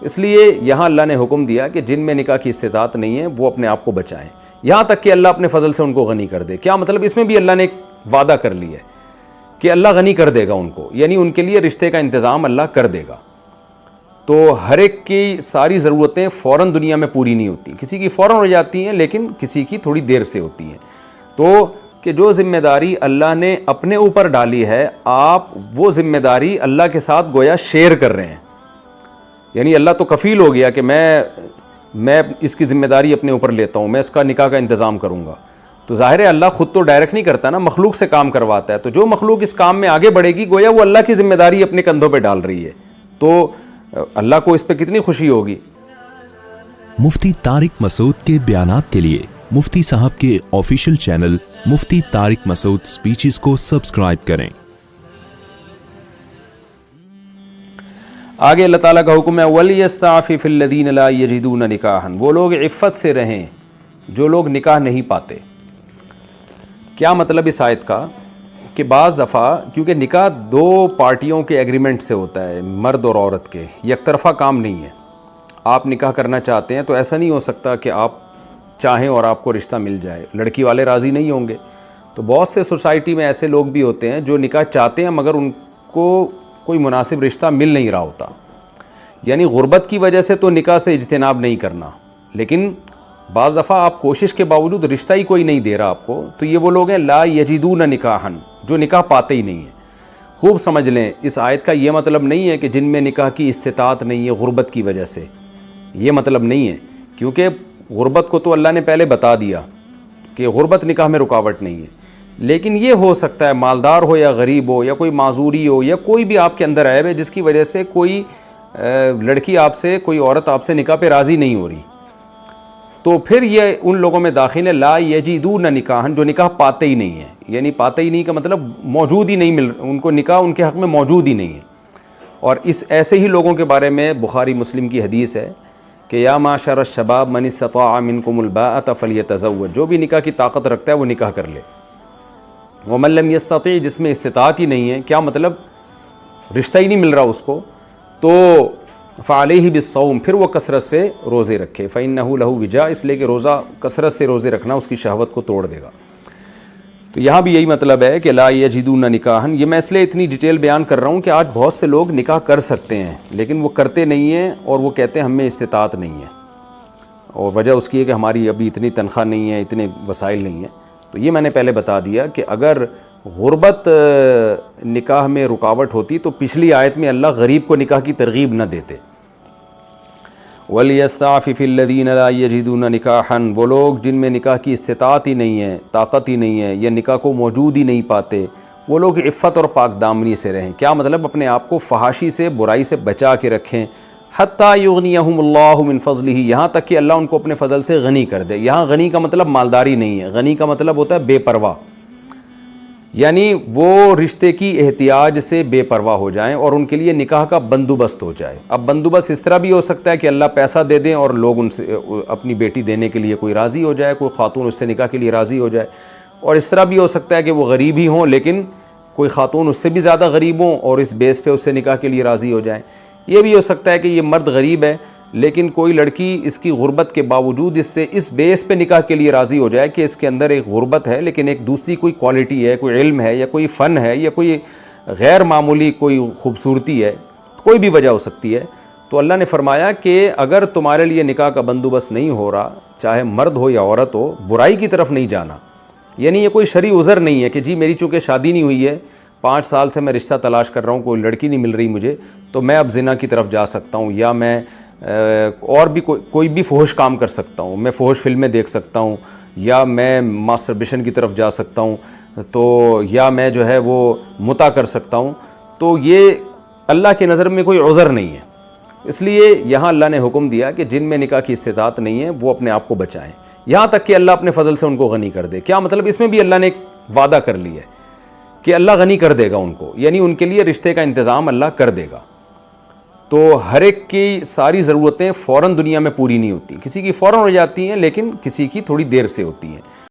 اس لیے یہاں اللہ نے حکم دیا کہ جن میں نکاح کی استطاعت نہیں ہے وہ اپنے آپ کو بچائیں، یہاں تک کہ اللہ اپنے فضل سے ان کو غنی کر دے۔ کیا مطلب؟ اس میں بھی اللہ نے ایک وعدہ کر لیا ہے کہ اللہ غنی کر دے گا ان کو، یعنی ان کے لیے رشتے کا انتظام اللہ کر دے گا۔ تو ہر ایک کی ساری ضرورتیں فوراً دنیا میں پوری نہیں ہوتی، کسی کی فوراً ہو جاتی ہیں لیکن کسی کی تھوڑی دیر سے ہوتی ہیں۔ تو کہ جو ذمہ داری اللہ نے اپنے اوپر ڈالی ہے، آپ وہ ذمہ داری اللہ کے ساتھ گویا شیئر کر رہے ہیں، یعنی اللہ تو کفیل ہو گیا کہ میں اس کی ذمہ داری اپنے اوپر لیتا ہوں، میں اس کا نکاح کا انتظام کروں گا۔ تو ظاہر ہے اللہ خود تو ڈائریکٹ نہیں کرتا نا، مخلوق سے کام کرواتا ہے، تو جو مخلوق اس کام میں آگے بڑھے گی گویا وہ اللہ کی ذمہ داری اپنے کندھوں پہ ڈال رہی ہے، تو اللہ کو اس پہ کتنی خوشی ہوگی۔ مفتی طارق مسعود کے بیانات کے لیے مفتی صاحب کے آفیشیل چینل مفتی طارق مسعود سپیچز کو سبسکرائب کریں۔ آگے اللہ تعالیٰ کا حکم ہے وَلْيَسْتَعْفِفِ الَّذِينَ لَا يَجِدُونَ نِكَاحًا، وہ لوگ عفت سے رہیں جو لوگ نکاح نہیں پاتے۔ کیا مطلب اس آیت کا؟ کہ بعض دفعہ کیونکہ نکاح دو پارٹیوں کے ایگریمنٹ سے ہوتا ہے، مرد اور عورت کے، یک طرفہ کام نہیں ہے۔ آپ نکاح کرنا چاہتے ہیں تو ایسا نہیں ہو سکتا کہ آپ چاہیں اور آپ کو رشتہ مل جائے، لڑکی والے راضی نہیں ہوں گے۔ تو بہت سے سوسائٹی میں ایسے لوگ بھی ہوتے ہیں جو نکاح چاہتے ہیں مگر ان کو کوئی مناسب رشتہ مل نہیں رہا ہوتا، یعنی غربت کی وجہ سے تو نکاح سے اجتناب نہیں کرنا، لیکن بعض دفعہ آپ کوشش کے باوجود رشتہ ہی کوئی نہیں دے رہا آپ کو، تو یہ وہ لوگ ہیں لا یجدون نکاحا، جو نکاح پاتے ہی نہیں ہیں۔ خوب سمجھ لیں، اس آیت کا یہ مطلب نہیں ہے کہ جن میں نکاح کی استطاعت نہیں ہے غربت کی وجہ سے، یہ مطلب نہیں ہے، کیونکہ غربت کو تو اللہ نے پہلے بتا دیا کہ غربت نکاح میں رکاوٹ نہیں ہے، لیکن یہ ہو سکتا ہے مالدار ہو یا غریب ہو یا کوئی معذوری ہو یا کوئی بھی آپ کے اندر عیب ہے جس کی وجہ سے کوئی لڑکی آپ سے، کوئی عورت آپ سے نکاح پہ راضی نہیں ہو رہی، تو پھر یہ ان لوگوں میں داخل ہے لا یجدون نکاحا، جو نکاح پاتے ہی نہیں ہیں، یعنی پاتے ہی نہیں کا مطلب موجود ہی نہیں مل، ان کو نکاح ان کے حق میں موجود ہی نہیں ہے۔ اور اس ایسے ہی لوگوں کے بارے میں بخاری مسلم کی حدیث ہے کہ یا معشر الشباب من استطاع منکم الباءۃ فلیتزوج، جو بھی نکاح کی طاقت رکھتا ہے وہ نکاح کر لے، ومن لم یستطع، جس میں استطاعت ہی نہیں ہے، کیا مطلب رشتہ ہی نہیں مل رہا اس کو، تو فعلیہ بالصوم، پھر وہ کثرت سے روزے رکھے، فإنہ لہ وجاء، اس لیے کہ روزہ کثرت سے روزے رکھنا اس کی شہوت کو توڑ دے گا۔ تو یہاں بھی یہی مطلب ہے کہ لا یجدون نکاحا، یہ میں اس لیے اتنی ڈیٹیل بیان کر رہا ہوں کہ آج بہت سے لوگ نکاح کر سکتے ہیں لیکن وہ کرتے نہیں ہیں، اور وہ کہتے ہیں ہم میں استطاعت نہیں ہے، اور وجہ اس کی ہے کہ ہماری ابھی اتنی تنخواہ نہیں ہے، اتنے وسائل نہیں ہیں۔ تو یہ میں نے پہلے بتا دیا کہ اگر غربت نکاح میں رکاوٹ ہوتی تو پچھلی آیت میں اللہ غریب کو نکاح کی ترغیب نہ دیتے۔ وَلْيَسْتَعْفِفِ الَّذِينَ لَا يَجِدُونَ نِكَاحًا، وہ لوگ جن میں نکاح کی استطاعت ہی نہیں ہے، طاقت ہی نہیں ہے، یا نکاح کو موجود ہی نہیں پاتے، وہ لوگ عفت اور پاک دامنی سے رہیں۔ کیا مطلب؟ اپنے آپ کو فحاشی سے، برائی سے بچا کے رکھیں، حتیٰ یغنیہم اللہ من فضلہ، یہاں تک کہ اللہ ان کو اپنے فضل سے غنی کر دے۔ یہاں غنی کا مطلب مالداری نہیں ہے، غنی کا مطلب ہوتا ہے بے پرواہ، یعنی وہ رشتے کی احتیاج سے بے پرواہ ہو جائیں اور ان کے لیے نکاح کا بندوبست ہو جائے۔ اب بندوبست اس طرح بھی ہو سکتا ہے کہ اللہ پیسہ دے دیں اور لوگ ان سے اپنی بیٹی دینے کے لیے کوئی راضی ہو جائے، کوئی خاتون اس سے نکاح کے لیے راضی ہو جائے، اور اس طرح بھی ہو سکتا ہے کہ وہ غریب ہی ہوں لیکن کوئی خاتون اس سے بھی زیادہ غریب ہوں اور اس بیس پہ اس سے نکاح کے لیے راضی ہو جائیں۔ یہ بھی ہو سکتا ہے کہ یہ مرد غریب ہے لیکن کوئی لڑکی اس کی غربت کے باوجود اس سے اس بیس پہ نکاح کے لیے راضی ہو جائے کہ اس کے اندر ایک غربت ہے لیکن ایک دوسری کوئی کوالٹی ہے، کوئی علم ہے یا کوئی فن ہے یا کوئی غیر معمولی کوئی خوبصورتی ہے، کوئی بھی وجہ ہو سکتی ہے۔ تو اللہ نے فرمایا کہ اگر تمہارے لیے نکاح کا بندوبست نہیں ہو رہا، چاہے مرد ہو یا عورت ہو، برائی کی طرف نہیں جانا، یعنی یہ کوئی شرعی عذر نہیں ہے کہ جی میری چونکہ شادی نہیں ہوئی ہے، 5 سال سے میں رشتہ تلاش کر رہا ہوں، کوئی لڑکی نہیں مل رہی مجھے، تو میں اب زنا کی طرف جا سکتا ہوں، یا میں اور بھی کوئی بھی فحش کام کر سکتا ہوں، میں فحش فلمیں دیکھ سکتا ہوں، یا میں ماسٹربیشن کی طرف جا سکتا ہوں، تو یا میں جو ہے وہ متع کر سکتا ہوں، تو یہ اللہ کی نظر میں کوئی عذر نہیں ہے۔ اس لیے یہاں اللہ نے حکم دیا کہ جن میں نکاح کی استطاعت نہیں ہے وہ اپنے آپ کو بچائیں، یہاں تک کہ اللہ اپنے فضل سے ان کو غنی کر دے۔ کیا مطلب؟ اس میں بھی اللہ نے ایک وعدہ کر لیا ہے کہ اللہ غنی کر دے گا ان کو، یعنی ان کے لیے رشتے کا انتظام اللہ کر دے گا۔ تو ہر ایک کی ساری ضرورتیں فوراً دنیا میں پوری نہیں ہوتی، کسی کی فوراً ہو جاتی ہیں لیکن کسی کی تھوڑی دیر سے ہوتی ہیں۔